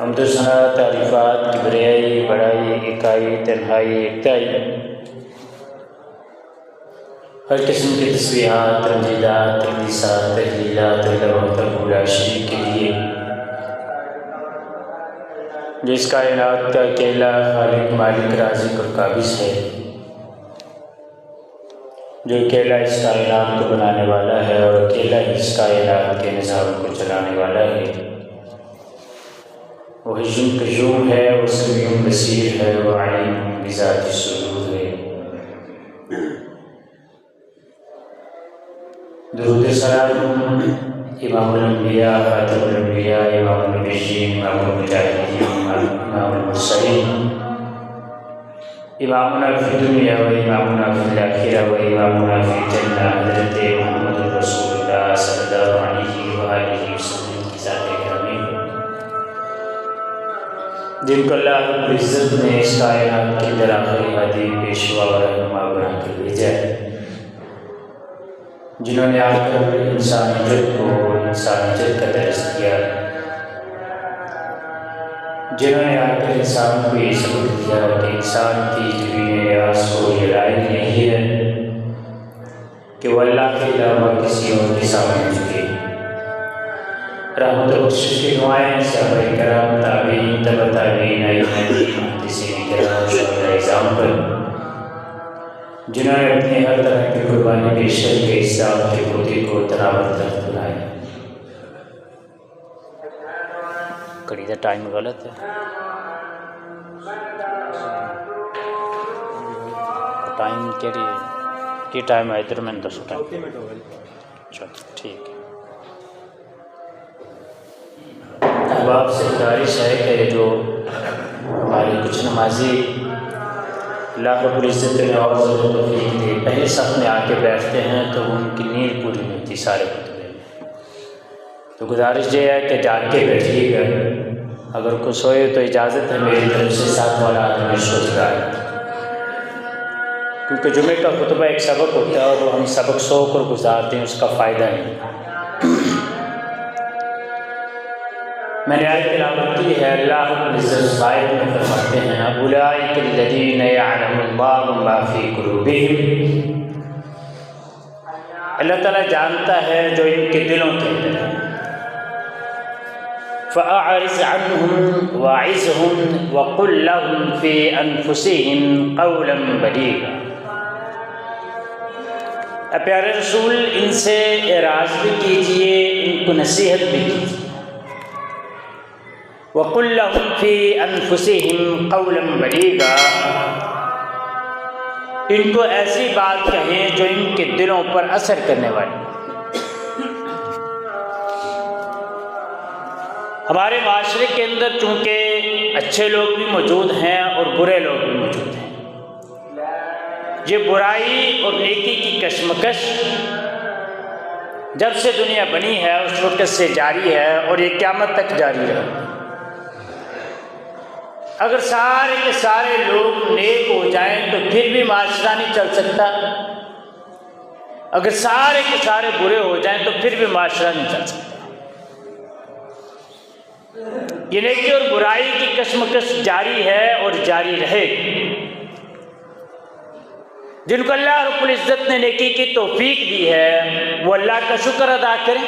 हमद सना तारीफ़ात किबरियाई बड़ाई इकाई तन्हाई एकताई हर किस्म की तस्बीहात रंजीदात तकदीसात तहलीलात तकबूला शरीक के लिए जो इस कायनात का अकेला खालिक मालिक राज़िक और काबिज़ है, जो अकेला इस कायनात को बनाने वाला है और अकेला इस कायनात के निज़ाम को चलाने वाला है। वो हज़्ज़ुल क़य्यूम है, वो समीउल बसीर है, वो अलीम बिज़ाति सुदूर है। दुरूद सलाम इमामुल अंबिया खातमुल अंबिया इमामुल नबिय्यीन इमामुल मुजाहिदीन इमामुल मुरसलीन इमामुना फ़ी दुनिया व इमामुना फ़िल आखिरा व इमामुना फ़िल जन्नह हज़रत मुहम्मदुर रसूलुल्लाह सल्लल्लाहु अलैहि व आलिहि वसल्लम की ज़ात गिरामी, जिनको अल्लाह रब्बुल इज़्ज़त ने इस कायनात के अंदर आखिरी हादी पेशवा और रहनुमा बनाकर भेजा है, जिन्होंने आकर इंसानियत का दर्स किया, जिन्होंने आकर इंसान को ये सबक दिया कि इंसान की ज़मीन न्यास को ये लायक नहीं है कि वह अल्लाह के अलावा किसी और के सामने झुके। रहमत बख्शिश की दुआएं सहाबाए किराम ताबीन तबा ताबीन मुहद्दिसीन किराम शुहदाए इज़ाम पर, जिन्होंने अपनी हर तरह की कुर्बानी पेश करके इस्लाम के पोते को तनावत बनाया। कड़ी का टाइम गलत है, टाइम के टाइम है इधर मैंने 10 टाइम। चलो ठीक है। अब आपसे गुजारिश है कि जो हमारे कुछ नमाजी अल्लाह रब्बुल इज़्ज़त ने और तौफीक दी पहले सफ़ में आके बैठते हैं तो उनकी नींद पूरी नहीं होती सारे खुतबे में, तो गुजारिश ये है कि जाग के बैठिएगा। अगर कोई सोए तो इजाज़त है मेरी तरफ से, साथ वाला आदमी सो जाए, क्योंकि जुमे का खुतबा एक सबक होता है और हम सबक सो कर गुजारते हैं, उसका फ़ायदा नहीं। मैंने आयत तिलावत की है, अल्लाह रब्बुल इज़्ज़त साहिब में फरमाते हैं उलाइका अल्लज़ीना यअलमुल्लाहु मा फ़ी क़ुलूबिहिम। अल्लाह ताला जानता है जो इनके दिलों के अंदर है। फ़अअरिज़ अन्हुम वअइज़हुम वक़ुल लहुम फ़ी अनफुसिहिम क़ौलन बलीग़ा। प्यारे रसूल, इनसे एराज़ भी कीजिए, इनको नसीहत भी कीजिए। वक़ुल लहुम फ़ी अनफुसिहिम क़ौलन बलीगा, इनको ऐसी बात कहें जो इनके दिलों पर असर करने वाली। हमारे माशरे के अंदर चूँकि अच्छे लोग भी मौजूद हैं और बुरे लोग भी मौजूद हैं। ये बुराई और नेकी की कशमकश जब से दुनिया बनी है उस वक्त से जारी है और ये क़यामत तक जारी रहेगी। अगर सारे के सारे लोग नेक हो जाएं तो फिर भी माशरा नहीं चल सकता। अगर सारे के सारे बुरे हो जाएं तो फिर भी माशरा नहीं चल सकता। ये नेकी और बुराई की कशमकश जारी है और जारी रहेगी। जिनको अल्लाह रब्बुल इज़्ज़त ने नेकी की तौफीक दी है वो अल्लाह का शुक्र अदा करें,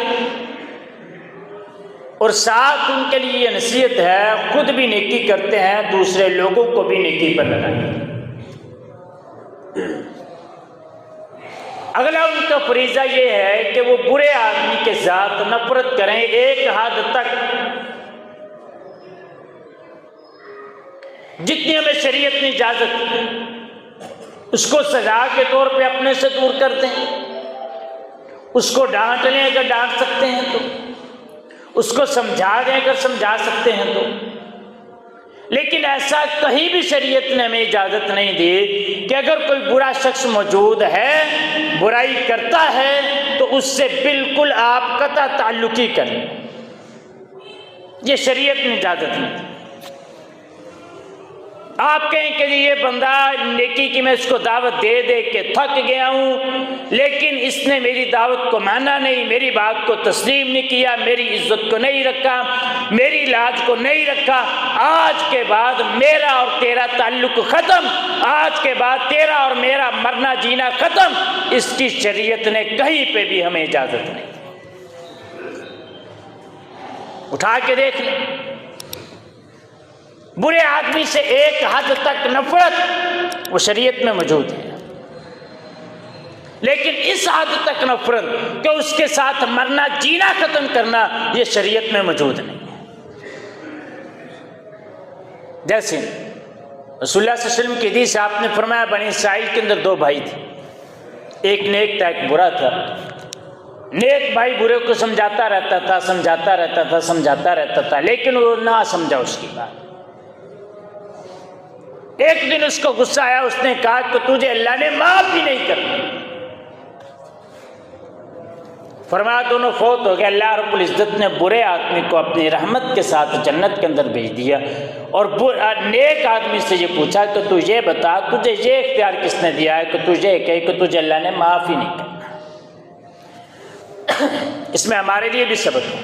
और साथ उनके लिए ये नसीहत है, खुद भी नेकी करते हैं, दूसरे लोगों को भी नेकी पर लगाएं। अगला उनका फरीज़ा ये है कि वो बुरे आदमी के साथ नफरत करें एक हद तक, जितनी हमें शरीयत ने इजाज़त दी उसको सजा के तौर पे अपने से दूर कर दें, उसको डांट लें अगर डांट सकते हैं तो, उसको समझा दें अगर समझा सकते हैं तो। लेकिन ऐसा कहीं भी शरीयत ने हमें इजाज़त नहीं दी कि अगर कोई बुरा शख्स मौजूद है, बुराई करता है, तो उससे बिल्कुल आप कता ताल्लुकी करें। ये शरीयत ने इजाज़त नहीं दी। आप कहें कि ये बंदा नेकी की मैं इसको दावत दे दे के थक गया हूँ, लेकिन इसने मेरी दावत को माना नहीं, मेरी बात को तस्लीम नहीं किया, मेरी इज्जत को नहीं रखा, मेरी लाज को नहीं रखा, आज के बाद मेरा और तेरा ताल्लुक ख़त्म, आज के बाद तेरा और मेरा मरना जीना ख़त्म। इसकी शरीयत ने कहीं पे भी हमें इजाज़त नहीं। उठा के देख लें, बुरे आदमी से एक हद तक नफरत वो शरीयत में मौजूद है, लेकिन इस हद तक नफरत कि उसके साथ मरना जीना खत्म करना ये शरीयत में मौजूद नहीं है। जैसे रसूलुल्लाह सल्लल्लाहु अलैहि वसल्लम की हदीस आपने फरमाया, बनी इस्राइल के अंदर दो भाई थे, एक नेक था एक बुरा था। नेक भाई बुरे को समझाता रहता था, समझाता रहता था, समझाता रहता था, लेकिन वो ना समझा उसकी बात। एक दिन उसको गुस्सा आया, उसने कहा कि तुझे अल्लाह ने माफ भी नहीं करना। फरमाया दोनों फौत हो गए। अल्लाह रब्बुल इज़्ज़त ने बुरे आदमी को अपनी रहमत के साथ जन्नत के अंदर भेज दिया, और नेक आदमी से ये पूछा कि तू ये बता, तुझे ये इख्तियार किसने दिया है कि तुझे कहे कि तुझे अल्लाह ने माफ ही नहीं करना। इसमें हमारे लिए भी सबक है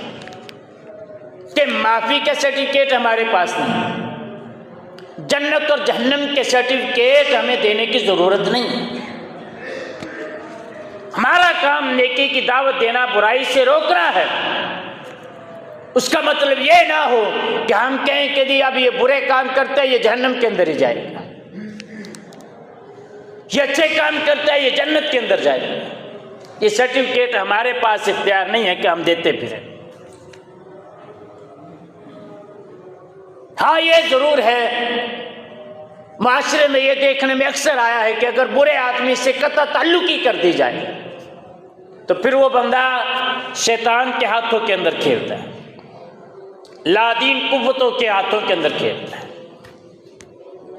कि माफ़ी का सर्टिफिकेट हमारे पास नहीं है, जन्नत और जहन्नम के सर्टिफिकेट हमें देने की ज़रूरत नहीं है। हमारा काम नेकी की दावत देना, बुराई से रोकना है। उसका मतलब ये ना हो कि हम कहें कि जी अब ये बुरे काम करते हैं ये जहन्नम के अंदर ही जाएगा, ये अच्छे काम करता है ये जन्नत के अंदर जाएगा। ये सर्टिफिकेट हमारे पास इख्तियार नहीं है कि हम देते फिरें। हाँ, ये जरूर है, माशरे में ये देखने में अक्सर आया है कि अगर बुरे आदमी से कता ताल्लुकी कर दी जाए तो फिर वो बंदा शैतान के हाथों के अंदर खेलता है, लादीन कुव्वतों के हाथों के अंदर खेलता है,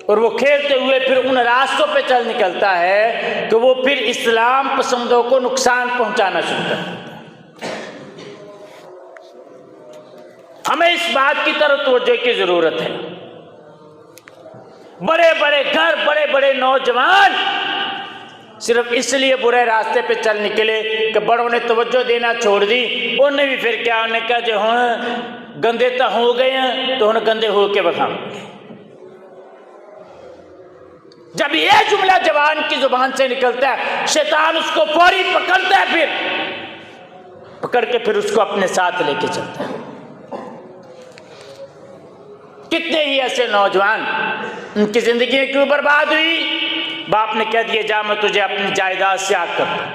और वो खेलते हुए फिर उन रास्तों पे चल निकलता है कि वो फिर इस्लाम पसंदों को नुकसान पहुंचाना शुरू करता है। हमें इस बात की तरफ तवज्जो की जरूरत है। बड़े बड़े घर, बड़े बड़े नौजवान सिर्फ इसलिए बुरे रास्ते पे चल निकले कि बड़ों ने तवज्जो देना छोड़ दी, उन्हें भी फिर क्या, उन्हें कहा जो हूँ गंदे तो हो गए हैं तो उन्हें गंदे हो के बखाएंगे। जब ये जुमला जवान की जुबान से निकलता है, शैतान उसको फौरी पकड़ता है, फिर पकड़ के फिर उसको अपने साथ लेके चलता है। कितने ही ऐसे नौजवान, उनकी जिंदगी क्यों बर्बाद हुई? बाप ने कह दिया जा मैं तुझे अपनी जायदाद से आग कर दूं,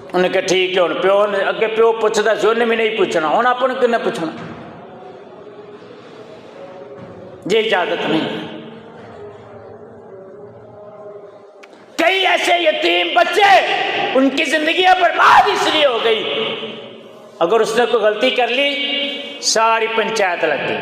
उन्हें कहा ठीक है, हूँ प्यो ने अगे प्यो पुछदा सी, उन्हें भी नहीं पूछना, हूँ अपन किन्ने पूछना। ये इजाजत नहीं है। कई ऐसे यतीम बच्चे, उनकी जिंदगियां बर्बाद इसलिए हो गई, अगर उसने कोई गलती कर ली सारी पंचायत लग गई,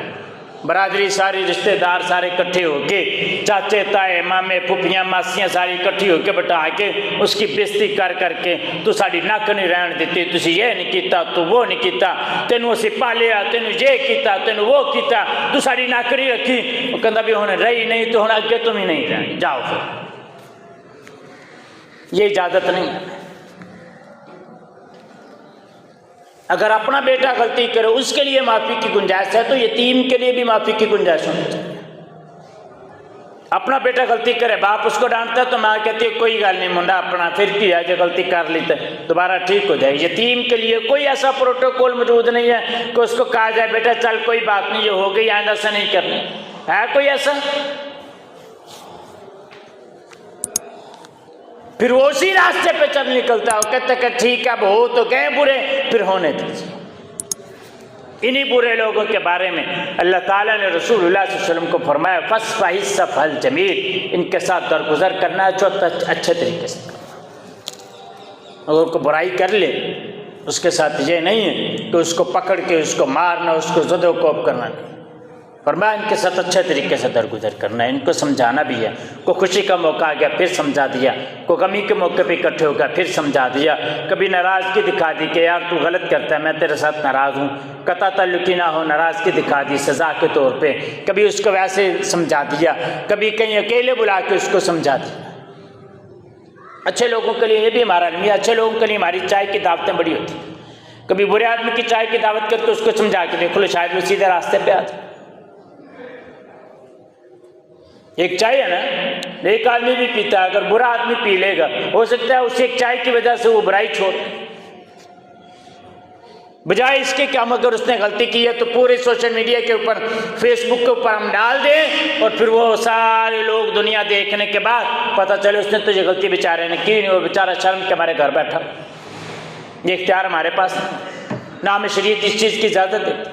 बरादरी सारी, रिश्तेदार सारे इकट्ठे होके, चाचे ताए मामे फुफियाँ मासियाँ सारी इकट्ठी होके बिठा के उसकी बेइज्जती कर करके, तू साड़ी नक नहीं रहन दी, तुसी ये नहीं किया, तू वो नहीं किया, तेनों असी पालिया, तेनों ये किया, तेनों वो किया, तू साड़ी नक नहीं रखी। वो कहता भी हुण रही नहीं तो हुण अगे तुम ही नहीं रहनी, जाओ फिर। ये इजाजत नहीं है। अगर अपना बेटा गलती करे उसके लिए माफ़ी की गुंजाइश है तो यतीम के लिए भी माफ़ी की गुंजाइश होनी चाहिए। अपना बेटा गलती करे, बाप उसको डांटता है तो माँ कहती है कोई गल नहीं मुंडा अपना, फिर किया जो गलती कर ली तो दोबारा ठीक हो जाए। यतीम के लिए कोई ऐसा प्रोटोकॉल मौजूद नहीं है कि उसको कहा जाए बेटा चल कोई बात नहीं, जो हो गई आइंदा से नहीं करनी है, कोई ऐसा? फिर वो उसी रास्ते पे चल निकलता है, कहते कि ठीक है हो तो गए बुरे, फिर होने दीजिए। इन्हीं बुरे लोगों के बारे में अल्लाह ताला ने रसूलुल्लाह सल्लल्लाहु अलैहि वसल्लम को फरमाया फस्फ़ही सफ़हल जमील, इनके साथ दरगुजर करना है जो अच्छे तरीके से। अगर कोई बुराई कर ले उसके साथ ये नहीं है कि उसको पकड़ के उसको मारना, उसको ज़दोकोब करना नहीं। फरमाया इनके साथ अच्छे तरीके से दरगुजर करना है, इनको समझाना भी है। को खुशी का मौका आ गया फिर समझा दिया, को गमी के मौके पे इकट्ठे हो गया फिर समझा दिया, कभी नाराज़गी दिखा दी कि यार तू गलत करता है मैं तेरे साथ नाराज़ हूँ, कता ताल्लुकी ना हो, नाराज़गी दिखा दी सज़ा के तौर पे, कभी उसको वैसे समझा दिया, कभी कहीं अकेले बुला के उसको समझा दिया। अच्छे लोगों के लिए ये भी हमारा अलमिया, अच्छे लोगों के लिए हमारी चाय की दावतें बड़ी होती हैं। कभी बुरे आदमी की चाय की दावत करके उसको समझा के देखो लो, शायद वो सीधे रास्ते पे आ जाए। एक चाय है ना, एक आदमी भी पीता है, अगर बुरा आदमी पी लेगा हो सकता है उसी एक चाय की वजह से वो बुराई छोड़, बजाय इसके कि हम अगर उसने गलती की है तो पूरे सोशल मीडिया के ऊपर, फेसबुक के ऊपर हम डाल दें और फिर वो सारे लोग दुनिया देखने के बाद पता चले उसने तो ये गलती बेचारे ने की नहीं, वो बेचारा शर्म के हमारे घर बैठा। ये इख्तियार हमारे पास ना, हमें शरीयत इस चीज़ की इजाज़त देती,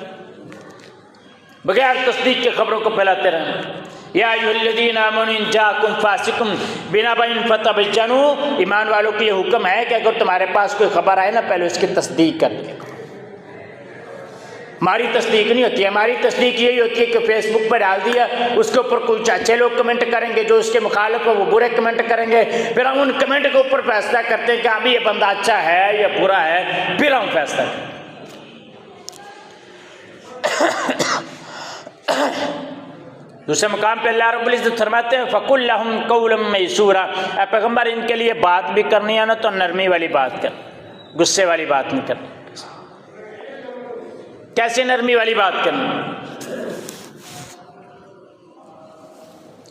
बगैर तस्दीक के खबरों को फैलाते रहें। या अय्युहल्लज़ीना आमनू इन जाअकुम फासिकुम बिनबइन फतबय्यनू, ईमान वालों को ये हुक्म है कि अगर तुम्हारे पास कोई खबर आए ना पहले उसकी तस्दीक कर लिया। हमारी तस्दीक नहीं होती है, हमारी तस्दीक यही होती है कि फेसबुक पर डाल दिया, उसके ऊपर कुछ अच्छे लोग कमेंट करेंगे, जो उसके मुखालिफ है वो बुरे कमेंट करेंगे, फिर हम उन कमेंट के ऊपर फैसला करते हैं कि अभी ये बंदा अच्छा है या बुरा है, फिर हम फैसला करते। दूसरे मुकाम पे अल्लाह रब्बुल इज़्ज़त फरमाते हैं फ़कुल लहुम क़ौलन मयसूरा, पैगम्बर इनके लिए बात भी करनी है ना तो नरमी वाली बात कर, गुस्से वाली बात नहीं करनी। कैसे नरमी वाली बात करनी?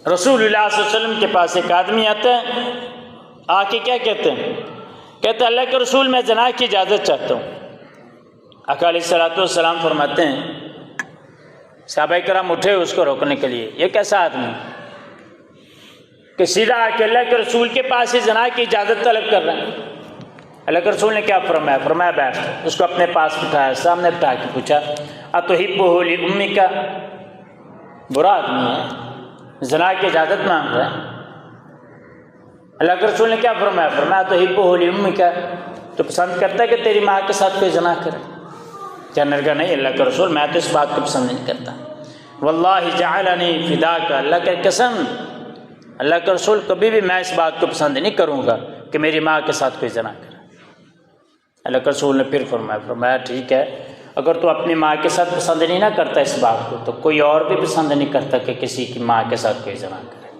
रसूलुल्लाह सल्लल्लाहु अलैहि वसल्लम के पास एक आदमी आता है, आके क्या कहते हैं, कहते अल्लाह के रसूल मैं ज़ना की इजाज़त चाहता हूँ। आका अलैहिस्सलातु वस्सलाम फरमाते हैं सहाबाए किराम उठे उसको रोकने के लिए, ये कैसा आदमी कि सीधा आके अल्लाह के रसूल के पास ही ज़ना की इजाज़त तलब कर रहे हैं। अल्लाह के रसूल ने क्या फरमाया? फरमाया बैठ। उसको अपने पास बिठाया, सामने बिठा के पूछा अतुहिब्बुहु ली उम्मिका, बुरा आदमी है ज़ना की इजाज़त मांग रहा है। अल्लाह के रसूल ने क्या फरमाया? फरमाया अतुहिब्बुहु ली उम्मिका, तो पसंद करता है कि तेरी माँ के साथ कोई ज़ना करे? कहने लगा नहीं अल्लाह के रसूल मैं तो इस बात को पसंद नहीं करता। वल्लाहि जअलनी फिदाका, अल्लाह की कसम अल्लाह के रसूल कभी भी मैं इस बात को पसंद नहीं करूँगा कि मेरी माँ के साथ कोई ज़ना करे। अल्लाह के रसूल ने फिर फरमाया ठीक है, अगर तू अपनी माँ के साथ पसंद नहीं ना करता इस बात को तो कोई और भी पसंद नहीं करता कि किसी की माँ के साथ कोई ज़ना करे।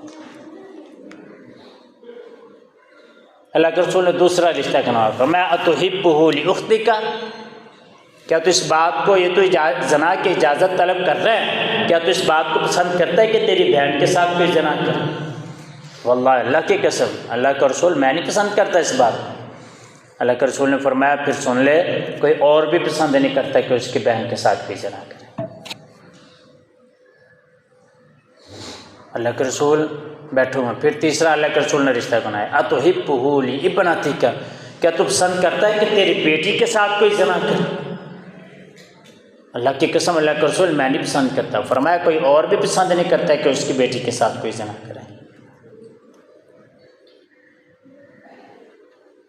अल्लाह के रसूल ने दूसरा रिश्ता का नाम फरमाया अतुहिब्बुहु ली उख्तिका, क्या तू इस बात को, ये तो ज़ना की इजाज़त तलब कर रहा है, क्या तू इस बात को पसंद करता है कि तेरी बहन के साथ कोई ज़ना करे? वल्लाह अल्लाह की कसम अल्लाह का रसूल मैं नहीं पसंद करता इस बात को। अल्लाह के रसूल ने फरमाया फिर सुन ले, कोई और भी पसंद नहीं करता कि उसकी बहन के साथ कोई ज़ना करे। अल्लाह के रसूल बैठो हैं। फिर तीसरा अल्लाह के रसूल ने रिश्ता बनाया अतुहिब्बुहु ली इब्नतिका, क्या तू पसंद करता है कि तेरी बेटी के साथ कोई ज़िना करे? अल्लाह की कसम, अल्लाह के रसूल, मैं नहीं पसंद करता। फरमाया कोई और भी पसंद नहीं करता है कि उसकी बेटी के साथ कोई ज़िना करे।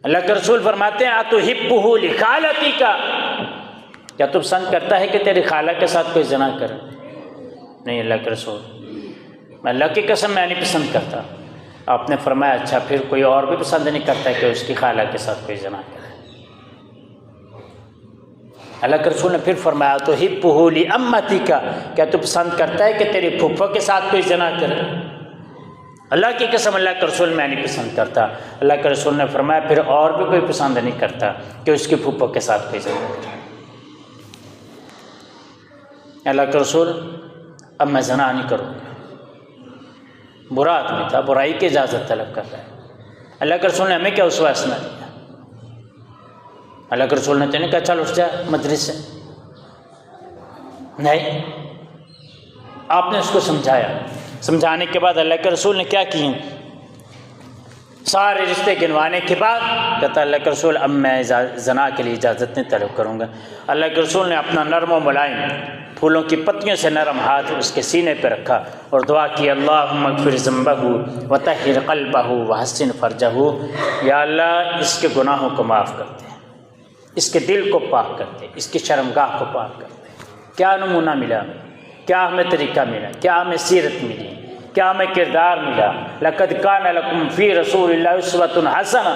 अल्लाह के रसूल फरमाते हैं अतुहिब्बुहु लिखालती का, क्या तू पसंद करता है कि तेरी खाला के साथ कोई ज़िना करे? नहीं अल्लाह के रसूल, मैं अल्लाह की कसम मैं नहीं पसंद करता। आपने फरमाया अच्छा फिर कोई और भी पसंद नहीं करता है कि उसकी खाला के साथ कोई ज़िना करे? अल्लाह के रसूल ने फिर फरमाया तो हिब्बुहु लिअम्मती का, क्या तू पसंद करता है कि तेरी फूफा के साथ कोई ज़िना करे? अल्लाह की कसम अल्लाह के रसूल मैं नहीं पसंद करता। अल्लाह के रसूल ने फरमाया फिर और भी कोई पसंद नहीं करता कि उसकी फूफा के साथ कोई ज़िना करे। अल्लाह के रसूल, अब मैं ज़िना नहीं करूँगा। बुरा आदमी था, बुराई की इजाज़त तलब कर रहा है। अल्लाह के रसूल ने हमें क्या उसवा हसना दिया? अल्लाह के रसूल ने तो नहीं कहा चल उठ जा मजलिस से, नहीं, आपने उसको समझाया। समझाने के बाद अल्लाह के रसूल ने क्या किए? सारे रिश्ते गिनवाने के बाद कहता अल्लाह के रसूल अब मैं ज़ना के लिए इजाज़त नहीं तलब करूँगा। अल्लाह के रसूल ने अपना नरम व मुलायम फूलों की पत्तियों से नरम हाथ उसके सीने पर रखा और दुआ की अल्लाहुम्मा अग़फ़िर ज़ंबहु व तहिर क़ल्बहु व हस्सिन फ़रजहु, या अल्लाह इसके गुनाहों को माफ़ कर दे, इसके दिल को पाक कर दे, इसकी शर्मगाह को पाक कर दे। क्या नमूना मिला, क्या हमें तरीक़ा मिला, क्या हमें सीरत मिली, क्या हमें किरदार मिला। लक़द कान लकुम फ़ी रसूलिल्लाहि उस्वतुन हसना,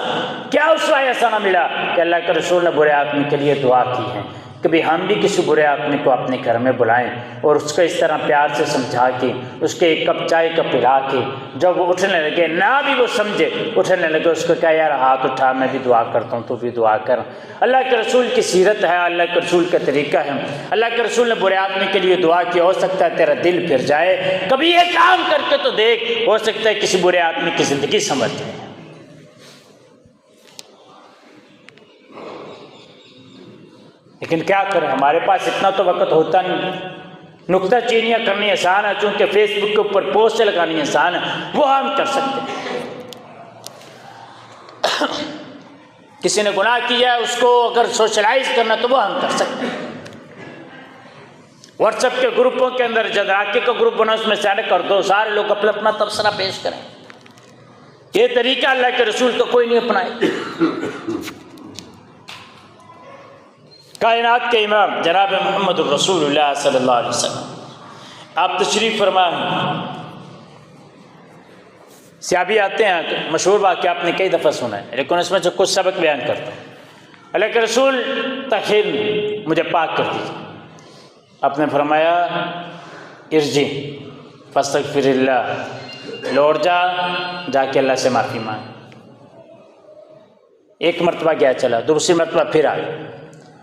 क्या उसवा हसना मिला कि अल्लाह के रसूल ने बुरे आदमी के लिए दुआ की है। कभी हम भी किसी बुरे आदमी को अपने घर में बुलाएं और उसको इस तरह प्यार से समझा के उसके एक कप चाय का पिला के जब वो उठने लगे, ना भी वो समझे, उठने लगे, उसको क्या यार हाथ उठा, मैं भी दुआ करता हूँ, तू भी दुआ कर। अल्लाह के रसूल की सीरत है, अल्लाह के रसूल का तरीका है। अल्लाह के रसूल ने बुरे आदमी के लिए दुआ की, हो सकता है तेरा दिल फिर जाए। कभी ये काम करके तो देख, हो सकता है किसी बुरे आदमी की ज़िंदगी समझ जाए। लेकिन क्या करें, हमारे पास इतना तो वक्त होता नहीं। नुक्ता चीनियाँ करनी आसान है, चूँकि फेसबुक के ऊपर पोस्ट लगानी आसान है, वो हम कर सकते हैं। किसी ने गुनाह किया है, उसको अगर सोशलाइज करना तो वो हम कर सकते हैं। व्हाट्सएप के ग्रुपों के अंदर जदाके का ग्रुप बना, उसमें सेंड कर दो, सारे लोग अपना अपना तबसरा पेश करें। ये तरीका अल्लाह के रसूल को कोई नहीं अपनाए। कायनात के इमाम जनाब मोहम्मद रसूलुल्लाह सल्लल्लाहु अलैहि वसल्लम आप तशरीफ़ फरमा सियाबी आते हैं। मशहूर वाक़या आपने कई दफ़ा सुना है, लेकिन उसमें से कुछ सबक बयान करता हूँ। अल्लाह के रसूल तखीर मुझे पाक कर दीजिए। आपने फरमाया इर्जी फस्तगफिरिल्लाह, लौट जा, जाके अल्लाह से माफ़ी मांग। एक मरतबा गया चला, दूसरी मरतबा फिर आया,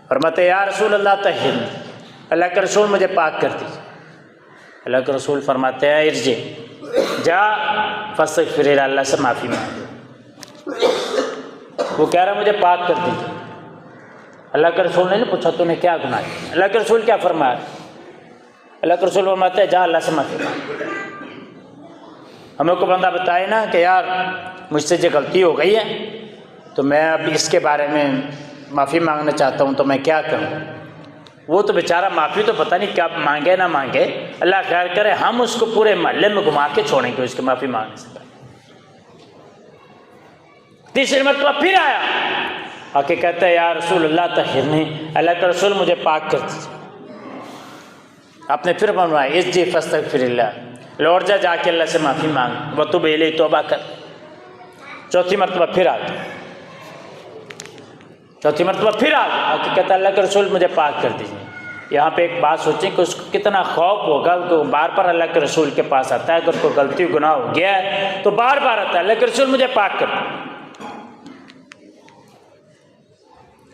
फरमाते या रसूल अल्लाह तहिर, अल्लाह के रसूल मुझे पाक कर दीजिए। अल्लाह के रसूल फरमाते हैं इर्जी, जा फस्तगफिर, अल्लाह से माफ़ी मांग। वो कह रहा मुझे पाक कर दीजिए। अल्लाह के रसूल ने नहीं पूछा तूने क्या गुनाह किया। अल्लाह के रसूल क्या फरमाया? अल्लाह के रसूल फरमाते हैं जा अल्लाह से माफ़ी मांग। हमें को बंदा बताए ना कि यार मुझसे जो गलती हो गई है तो मैं अब इसके बारे में माफ़ी मांगना चाहता हूँ, तो मैं क्या करूँ? वो तो बेचारा माफ़ी तो पता नहीं क्या मांगे ना मांगे, अल्लाह खैर करे, हम उसको पूरे मोहल्ले में घुमा के छोड़ेंगे उसके माफ़ी मांगने से पहले। तीसरी मरतबा फिर आया, आके कहता है या रसूल अल्लाह तहिरनी, अल्लाह का रसूल मुझे पाक कर दीजिए। आपने फिर फरमाया इज्जी फस्तगफिरिल्लाह, लौट जा, जाके अल्लाह से माफ़ी मांग, वतूब इलैहि, तौबा कर। चौथी मरतबा फिर आ गया, चौथी मरतबा फिर आ गया, आके कहता अल्लाह के रसूल मुझे पाक कर दीजिए। यहाँ पे एक बात सोचें कि उसको कितना खौफ होगा कि बार बार अल्लाह के रसूल के पास आता है। अगर कोई गलती गुनाह हो गया है तो बार बार आता है, अल्लाह के रसूल मुझे पाक कर दो।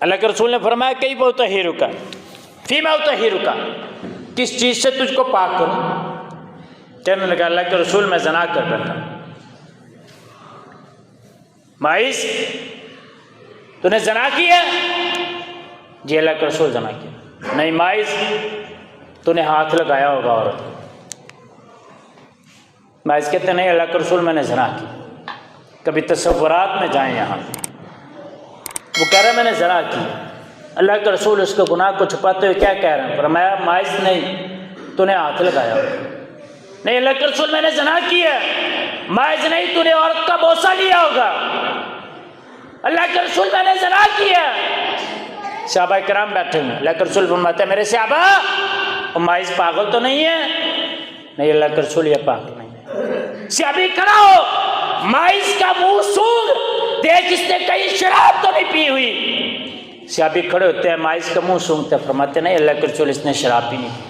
अल्लाह के रसूल ने फरमाया कई बहुत हीरू का फीमा हीरू का, किस चीज़ से तुझको पाक करूँ? कहने लगा अल्लाह के रसूल मैं ज़ना कर बैठा। माइस तूने ज़ना किया? जी अल्लाह के रसूल ज़ना किया। नहीं माइस तूने हाथ लगाया होगा औरत। माइस कहते नहीं अल्लाह के रसूल मैंने ज़ना की। कभी तसव्वुरात में जाएं, यहाँ वो कह रहा है मैंने ज़ना की। अल्लाह के रसूल उसके गुनाह को छुपाते हुए क्या कह रहे हैं? फरमाया माइज नहीं, तूने हाथ लगाया। नहीं अल्लाह के रसूल मैंने ज़ना की है। माइज नहीं, तूने औरत का बोसा लिया होगा। अल्लाह के रसूल मैंने ज़ना की है। सहाबा किराम बैठे हुए, अल्लाह के रसूल फरमाते हैं मेरे सहाबा, माइज पागल तो नहीं है? नहीं अल्लाह के रसूल, ये पागल नहीं है। सहाबी खड़ा हो, माइज का मुंह सूंघ देख, इसने कहीं शराब तो नहीं पी हुई। सहाबी खड़े होते हैं, माइज का मुंह सूंघते, फरमाते नहीं अल्लाह के रसूल, इसने शराब पी नहीं पी।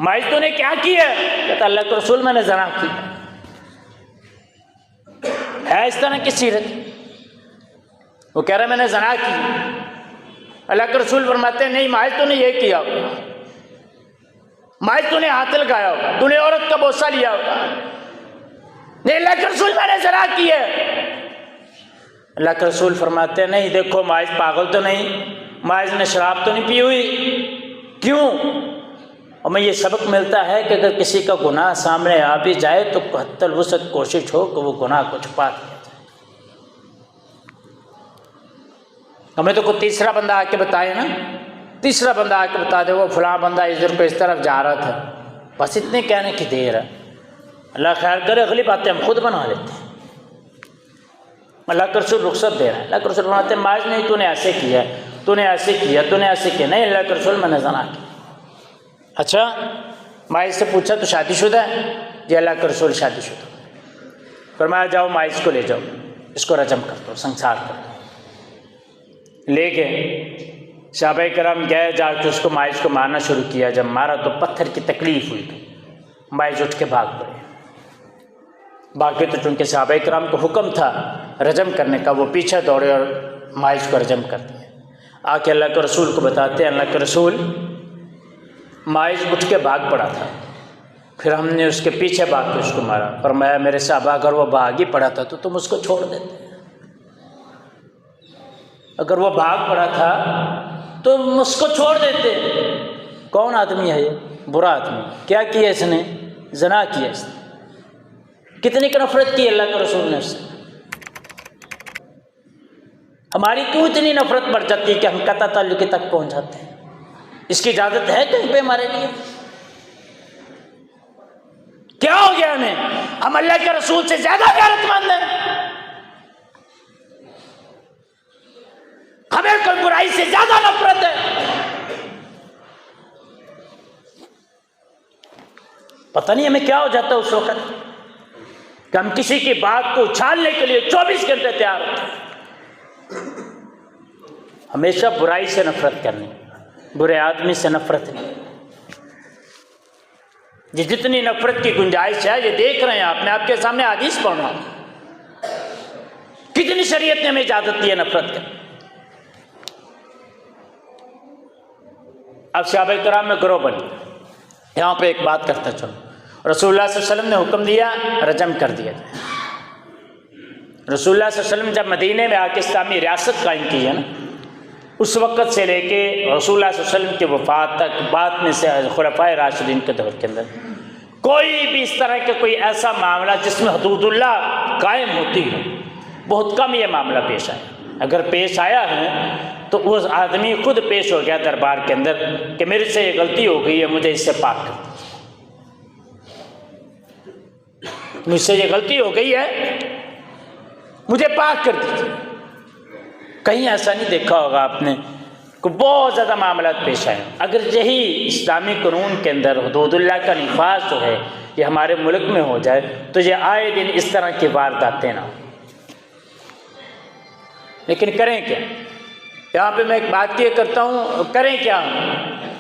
माइज तूने क्या किया? कहता अल्लाह के रसूल मैंने ज़ना की। है इस तरह की सीरत? वो कह रहा है मैंने ज़ना की। अल्लाह के रसूल फरमाते हैं नहीं माइज तूने ये किया होगा, माइज तूने हाथ लगाया होगा, तूने औरत का बोसा लिया होगा। नहीं अल्लाह के रसूल मैंने ज़ना की है। अल्लाह के रसूल फरमाते हैं नहीं देखो माइज पागल तो नहीं, माइज ने शराब तो नहीं पी हुई। क्यों? और मैं ये सबक मिलता है कि अगर किसी का गुनाह सामने आ भी जाए तो हत्तल वुसअत कोशिश हो कि वो गुनाह को छुपा दिया जाए। हमें तो कोई तीसरा बंदा आके बताए ना, तीसरा बंदा आके बता दे वो फलां बंदा इधर को इस तरफ जा रहा था, बस इतने कहने की देर है। अल्लाह खैर करे, अगली बातें हम खुद बना लेते हैं। अल्लाह के रसूल रुख्सत दे रहे हैं। अल्लाह के रसूल बनाते हैं माज नहीं तूने ऐसे किया, तूने ऐसे किया, तूने ऐसे किया। नहीं अल्लाह के रसूल मैंने ज़ना किया। अच्छा, माइज से पूछा तो शादीशुदा है? जी अल्लाह के रसूल शादीशुदा। फरमाया जाओ माइज को ले जाओ, इसको रजम कर दो, संसार कर दो। ले गए, सहाबाए किराम गए, जाकर उसको माइज को मारना शुरू किया। जब मारा तो पत्थर की तकलीफ हुई तो माइज उठ के भाग पड़े। बाकी तो चूँकि सहाबाए किराम को हुक्म था रजम करने का, वो पीछे दौड़े और माइज को रजम कर दिया। आके अल्लाह के रसूल को बताते हैं, अल्लाह के रसूल माइज उठ के भाग पड़ा था, फिर हमने उसके पीछे भाग के उसको मारा। फरमाया मेरे साहबा अगर वो भाग ही पड़ा था तो तुम उसको छोड़ देते, अगर वो भाग पड़ा था तो उसको छोड़ देते। कौन आदमी है ये? बुरा आदमी। क्या किया इसने? ज़ना किया इसने। कितनी नफरत की अल्लाह के रसूल ने उससे। हमारी क्यों इतनी नफरत बढ़ जाती है कि हम कता ताल्लुक़ तक पहुंच जाते हैं? इसकी इजाजत है कहीं पे हमारे लिए? क्या हो गया हमें? हम अल्लाह के रसूल से ज्यादा गैरतमंद हैं, हमें कोई बुराई से ज्यादा नफरत है। पता नहीं हमें क्या हो जाता है उस वक्त कि हम किसी की बात को उछालने के लिए 24 घंटे तैयार होते हैं। हमेशा बुराई से नफरत करनी, बुरे आदमी से नफरत नहीं। जितनी नफरत की गुंजाइश है ये देख रहे हैं आप, मैं आपके सामने हदीस पढ़ रहा हूं, कितनी शरीयत ने हमें इजाजत दी है नफरत करने। अब सहाबाए किराम में गिरोह बन गया। यहाँ पे एक बात करता चलो, रसूलुल्लाह सल्लल्लाहु अलैहि वसल्लम ने हुक्म दिया रजम कर दिया। रसूलुल्लाह सल्लल्लाहु अलैहि वसल्लम जब मदीने में आके इस्लामी रियासत कायम की है ना, उस वक़्त से लेके रसूलुल्लाह सल्लल्लाहु अलैहि वसल्लम की वफ़ात तक, बाद में से खुलफ़ाए राशिदीन के दौर के अंदर कोई भी इस तरह का कोई ऐसा मामला जिसमें हदूदुल्लाह कायम होती है, बहुत कम ये मामला पेश आया। अगर पेश आया है तो उस आदमी खुद पेश हो गया दरबार के अंदर कि मेरे से ये गलती हो गई है, मुझे इससे पाक कर दीजिए, मुझसे ये गलती हो गई है, मुझे पाक कर दीजिए। कहीं ऐसा नहीं देखा होगा आपने कि बहुत ज़्यादा मामला पेश आए। अगर यही इस्लामी कानून के अंदर हुदूदुल्लाह का निफाज जो है ये हमारे मुल्क में हो जाए तो ये आए दिन इस तरह की वारदातें ना हो। लेकिन करें क्या? यहाँ पे मैं एक बात ये करता हूँ, करें क्या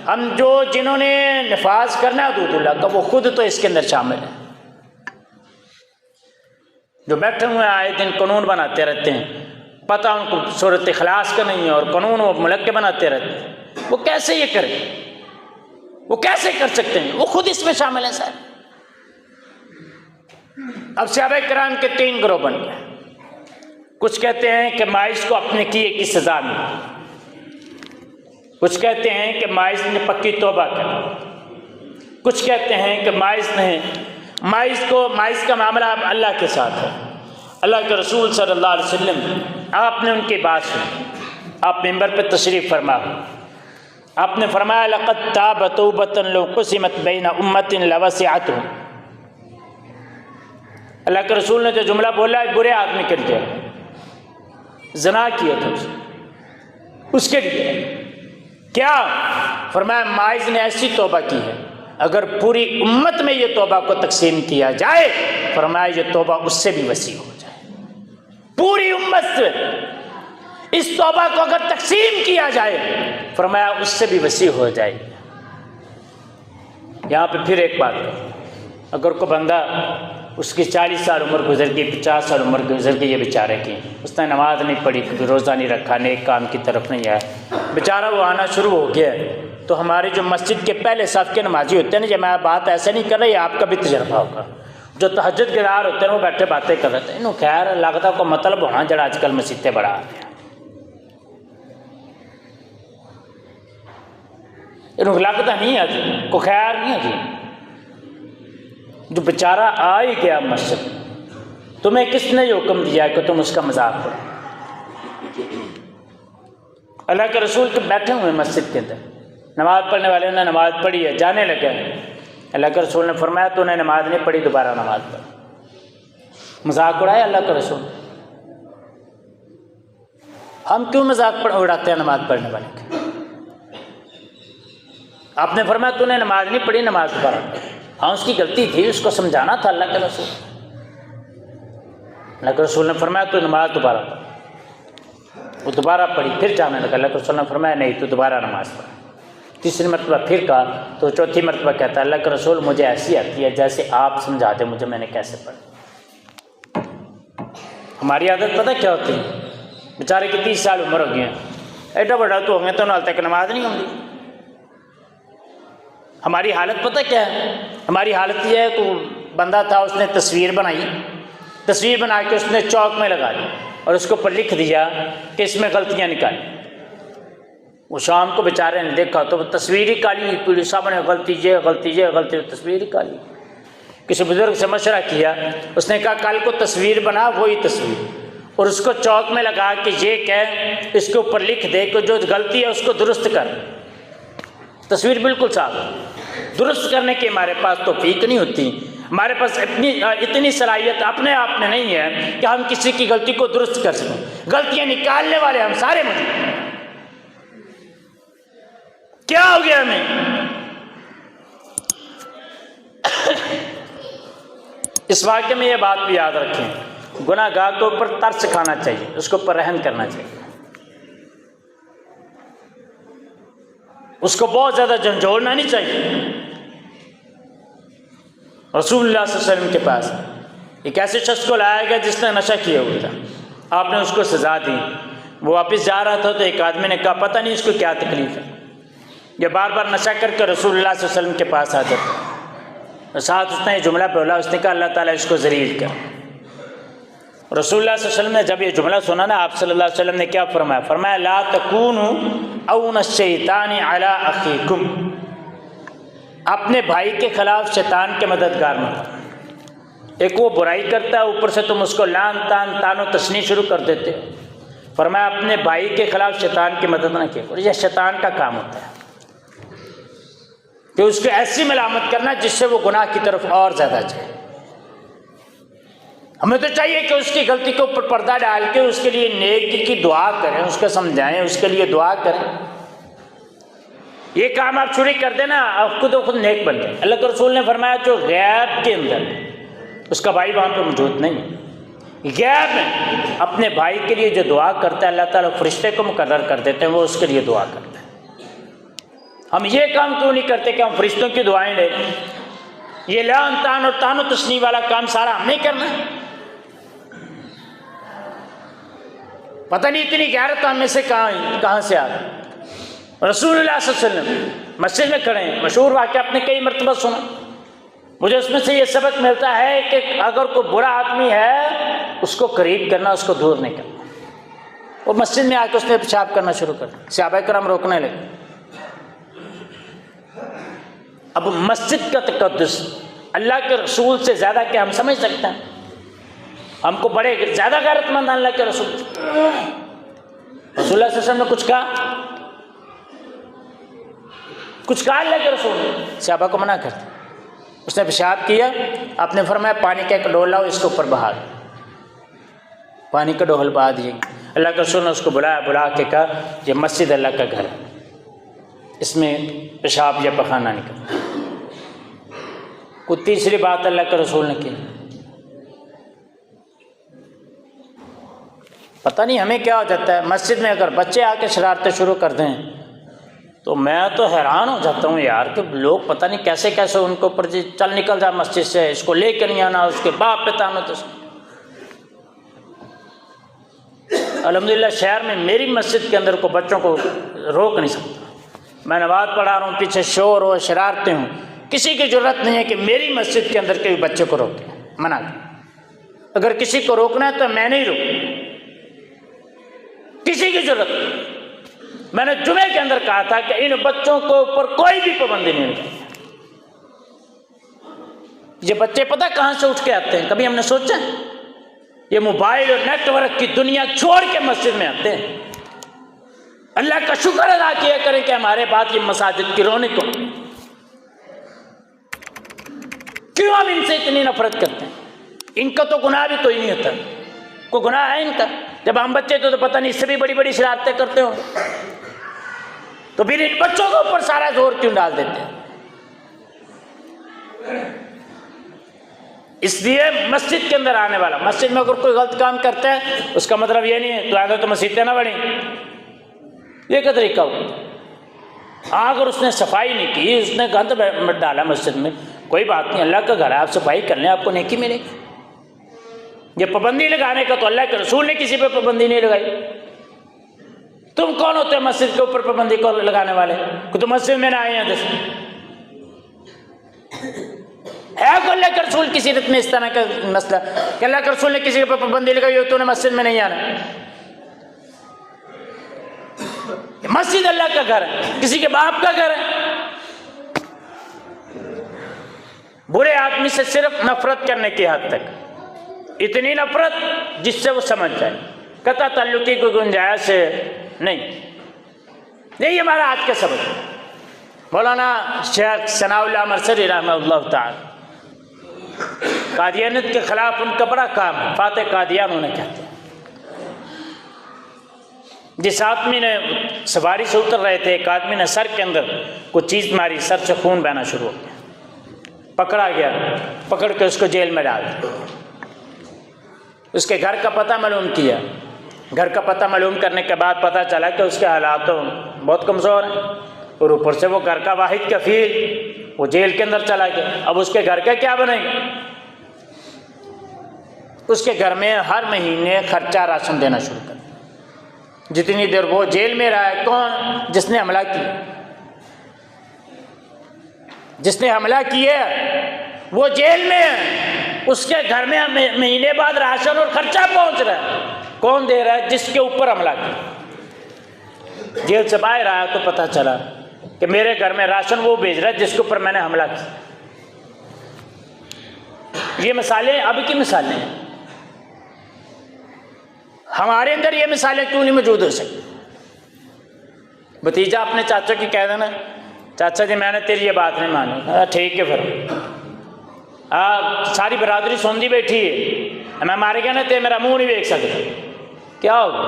हम? जो जिन्होंने निफाज करना है हुदूदुल्लाह का वो खुद तो इसके अंदर शामिल है, जो बैठे हुए आए दिन कानून बनाते रहते हैं, पता उनको सूरत इखलास का नहीं है और कानून वो मुल्क के बनाते रहते हैं। वो कैसे ये करें? वो कैसे कर सकते हैं? वो खुद इसमें शामिल है सर। अब सहाबाए किराम के 3 गिरोह बन गए। कुछ कहते हैं कि माइज को अपने किए की सजा मिली, कुछ कहते हैं कि माइज ने पक्की तौबा कर, कुछ कहते हैं कि माइज का मामला अब अल्लाह के साथ है। अल्लाह के रसूल सल्लल्लाहु अलैहि वसल्लम आपने उनकी बात सुनी, आप मिंबर पर तशरीफ़ फरमा, आपने फरमाया लक़द ताब तौबतन लौ क़ुसिमत बैना उम्मतिन लवसिअतहुम। अल्लाह के रसूल ने जो जुमला बोला है बुरे आदमी के लिए, ज़ना किया था उसके लिए क्या फरमाया, माइज़ ने ऐसी तौबा की है, अगर पूरी उम्मत में ये तौबा को तकसीम किया जाए, फरमाया ये तौबा उससे भी वसी हो जाए। पूरी उम्मत से इस तौबा को अगर तकसीम किया जाए, फरमाया उससे भी वसी हो जाए। यहाँ पे फिर एक बात है, अगर कोई बंदा उसकी 40 साल उम्र गुजर गई, 50 साल उम्र गुजर गई, ये बेचारे की उसने नमाज नहीं पढ़ी, कभी रोज़ा नहीं रखा, नेक काम की तरफ नहीं आया, बेचारा वो आना शुरू हो गया, तो हमारे जो मस्जिद के पहले सफ़ के नमाजी होते हैं ना, जब मैं बात ऐसे नहीं कर रही, आपका भी तजर्बा होगा, जो तहज्जुद गिरार होते हैं वो बैठे बातें कर रहे थे, इन्हों खैर लगता को मतलब होना जरा आजकल मस्जिदें बढ़ा हैं, इन्हों लगता नहीं है जी को खैर नहीं है जी, जो बेचारा आ ही गया मस्जिद, तुम्हें किसने ये हुक्म दिया है कि तुम उसका मजाक करो। अल्लाह के रसूल के बैठे हुए मस्जिद के अंदर, नमाज पढ़ने वाले ने नमाज पढ़ी है, जाने लगे, अल्लाह के रसूल ने फरमाया तूने नमाज नहीं पढ़ी, दोबारा नमाज पढ़। मजाक उड़ाया अल्लाह के रसूल। हम क्यों मजाक उड़ाते हैं नमाज पढ़ने वाले के? आपने फरमाया तूने नमाज नहीं पढ़ी, नमाज दोबारा पढ़। हाँ उसकी गलती थी, उसको समझाना था अल्लाह के रसूल। अल्लाह के रसूल ने फरमाया तो नमाज दोबारा पढ़। वो दोबारा पढ़ी, फिर जाने लगा। अल्लाह के रसूल ने फरमाया नहीं तो दोबारा नमाज पढ़। तीसरी मरतबा फिर कहा, तो चौथी मरतबा कहता है अल्लाह के रसूल मुझे ऐसी आती है जैसे आप समझा दें मुझे, मैंने कैसे पढ़ी। हमारी आदत पता क्या होती है, बेचारे की 30 साल उम्र हो गई है, एडा बड़ा तो होंगे तो नाल तक नमाज नहीं होंगी। हमारी हालत पता क्या है, हमारी हालत यह है कि बंदा था उसने तस्वीर बनाई, तस्वीर बना के उसने चौक में लगा दी और उसके ऊपर लिख दिया कि इसमें गलतियां निकाली। वो शाम को बेचारे ने देखा तो तस्वीर ही काली, पीढ़ी सामने गलती ये गलती ये गलती, तस्वीर ही काली। किसी बुजुर्ग से मशवरा किया, उसने कहा कल को तस्वीर बना वही तस्वीर और उसको चौक में लगा कि ये कह इसके ऊपर लिख दे कि जो गलती है उसको दुरुस्त कर। तस्वीर बिल्कुल साफ, दुरुस्त करने की हमारे पास तौफीक नहीं होती, हमारे पास इतनी सलाहियत अपने आप में नहीं है कि हम किसी की गलती को दुरुस्त कर सकें। गलतियां निकालने वाले हम सारे मौजूद। क्या हो गया हमें? इस वाक्य में ये बात भी याद रखें, गुनाहगार के ऊपर तरस खाना चाहिए, उसके ऊपर रहम करना चाहिए, उसको बहुत ज़्यादा झंझोड़ना नहीं चाहिए। रसूलुल्लाह सल्लल्लाहु अलैहि वसल्लम के पास एक ऐसे शख्स को लाया गया जिसने नशा किया हुआ था, आपने उसको सज़ा दी। वो वापस जा रहा था तो एक आदमी ने कहा पता नहीं इसको क्या तकलीफ़ है, ये बार बार नशा करके रसूलुल्लाह सल्लल्लाहु अलैहि वसल्म के पास आ जाता। साथ उसने ये जुमला बोला, उसने कहा अल्लाह ताला इसको ज़लील कर। रसूलुल्लाह सल्लल्लाहु अलैहि वसल्लम ने जब ये जुमला सुना ना, आप सल्लल्लाहु अलैहि वसल्लम ने क्या फरमाया? फरमाया ला तकूनु औन शैतानी अला अखीकुम, अपने भाई के खिलाफ शैतान के मददगार मत। एक वो बुराई करता है, ऊपर से तुम उसको लान तान तानो तशनी शुरू कर देते हो। फरमाया अपने भाई के खिलाफ शैतान की मदद ना किया। और यह शैतान का काम होता है कि उसको ऐसी मलामत करना जिससे वो गुनाह की तरफ और ज़्यादा जाए। हमें तो चाहिए कि उसकी गलती के ऊपर पर्दा डाल के उसके लिए नेकी की दुआ करें, उसको समझाएं, उसके लिए दुआ करें। ये काम आप शुरू कर देना, आप खुद नेक बन जाए। अल्लाह के रसूल ने फरमाया जो गैब के अंदर, उसका भाई वहाँ पे मौजूद नहीं, गैब में अपने भाई के लिए जो दुआ करता है अल्लाह ताला फरिश्ते को मुकर्रर कर देते हैं, वो उसके लिए दुआ करता है। हम ये काम क्यों नहीं करते कि हम फरिश्तों की दुआएं लें? ये लान तान और तानो तस्नी वाला काम सारा हम नहीं करना। पता नहीं इतनी गैरत हम में से कहाँ से आ गई। रसूलुल्लाह सल्लल्लाहु अलैहि वसल्लम मस्जिद में खड़े हैं, मशहूर वाक़या आपने कई मरतबा सुना। मुझे उसमें से ये सबक मिलता है कि अगर कोई बुरा आदमी है उसको करीब करना, उसको दूर नहीं करना। वो मस्जिद में आकर उसने पेशाब करना शुरू कर दिया, सहाबा किराम रोकने लगे। अब मस्जिद का तकद्दुस अल्लाह के रसूल से ज़्यादा क्या हम समझ सकते हैं? हमको बड़े ज़्यादा गैरतमंद अल्लाह के रसूल सल्लल्लाहु अलैहि वसल्लम ने कुछ कहा अल्लाह के रसूल ने, सहाबा को मना कर दिया। उसने पेशाब किया, आपने फरमाया पानी का एक डोल लाओ, इसके ऊपर बहा दो। पानी का डोल बहा दिए। अल्लाह के रसूल ने उसको बुला के कहा ये मस्जिद अल्लाह का घर है, इसमें पेशाब या पखाना निकल। कोई तीसरी बात अल्लाह के रसूल ने की। पता नहीं हमें क्या हो जाता है, मस्जिद में अगर बच्चे आके शरारतें शुरू कर दें तो मैं तो हैरान हो जाता हूँ यार कि लोग पता नहीं कैसे कैसे उनके ऊपर चल निकल जा मस्जिद से, इसको लेकर नहीं आना, उसके बाप पे तानो। तो अल्हम्दुलिल्लाह शहर में मेरी मस्जिद के अंदर को बच्चों को रोक नहीं सकता। मैं नमाज पढ़ा रहा हूँ, पीछे शोर हो, शरारतें हों, किसी की ज़रूरत नहीं है कि मेरी मस्जिद के अंदर के बच्चे को रोके, मना कर। अगर किसी को रोकना है तो मैं नहीं रोक, किसी की जरूरत नहीं। मैंने जुमे के अंदर कहा था कि इन बच्चों को ऊपर कोई भी पाबंदी नहीं लगाई। ये बच्चे पता कहां से उठ के आते हैं, कभी हमने सोचा? ये मोबाइल और नेटवर्क की दुनिया छोड़ के मस्जिद में आते हैं। अल्लाह का शुक्र अदा किया करें कि हमारे बाद ये मसाजिद की रौनक हो। क्यों हम इनसे इतनी नफरत करते हैं? इनका तो गुनाह भी कोई नहीं होता, कोई गुनाह है इनका? जब हम बच्चे तो पता नहीं, इससे भी बड़ी बड़ी शरारतें करते हो, तो फिर इन बच्चों के ऊपर सारा जोर क्यों डाल देते हैं? इसलिए मस्जिद के अंदर आने वाला, मस्जिद में अगर कोई गलत काम करता है उसका मतलब ये नहीं है तो आगे तो मस्जिदें ना बनी, ये क्या तरीका हो? अगर उसने सफाई नहीं की, उसने गंद मत डाला मस्जिद में, कोई बात नहीं, अल्लाह का घर है, आप सफाई कर लें, आपको नेकी मिलेगी। ये पाबंदी लगाने का तो अल्लाह के रसूल ने किसी पे पाबंदी नहीं लगाई। तुम कौन होते हैं मस्जिद के ऊपर पाबंदी को लगाने वाले? तो मस्जिद में ना आए हैं है को अल्लाह के रसूल किसी रित में इस तरह का मसला कि अल्लाह के रसूल ने किसी के ऊपर पाबंदी लगाई हो, तूने मस्जिद में नहीं आना। मस्जिद अल्लाह का घर है, किसी के बाप का घर है। बुरे आदमी से सिर्फ नफरत करने की हद तक, इतनी नफरत जिससे वो समझ जाए, कता ताल्लुकी को गुंजाइश नहीं। यही हमारा आज का सबक। मौलाना शेख सनाउल्लाह मरसरी रहमतुल्लाह ताला कादियानियत के खिलाफ उनका बड़ा काम है, फाते कादियान उन्हें कहते हैं। जिस आदमी ने सवारी से उतर रहे थे, एक आदमी ने सर के अंदर कुछ चीज़ मारी, सर से खून बहना शुरू हो गया, पकड़ा गया, पकड़ के उसको जेल में डाल दिया। उसके घर का पता मालूम किया, घर का पता मालूम करने के बाद पता चला कि उसके हालात तो बहुत कमज़ोर हैं, और ऊपर से वो घर का वाहिद कफील वो जेल के अंदर चला गया। अब उसके घर का क्या बनेगा? उसके घर में हर महीने खर्चा राशन देना शुरू कर, जितनी देर वो जेल में रहा है। कौन? जिसने हमला किया, जिसने हमला किया वो जेल में है, उसके घर में महीने बाद राशन और खर्चा पहुंच रहा है। कौन दे रहा है? जिसके ऊपर हमला किया। जेल से बाहर आया तो पता चला कि मेरे घर में राशन वो भेज रहा है जिसके ऊपर मैंने हमला किया। ये मिसालें अब की मिसालें हैं, हमारे अंदर ये मिसालें क्यों नहीं मौजूद हो सकती? भतीजा अपने चाचा की कह देना, चाचा जी मैंने तेरी ये बात नहीं मानी, ठीक है फिर सारी बरादरी सुनती बैठी है, मैं मारे गया ना ते मेरा मुंह नहीं देख सकता, क्या होगा?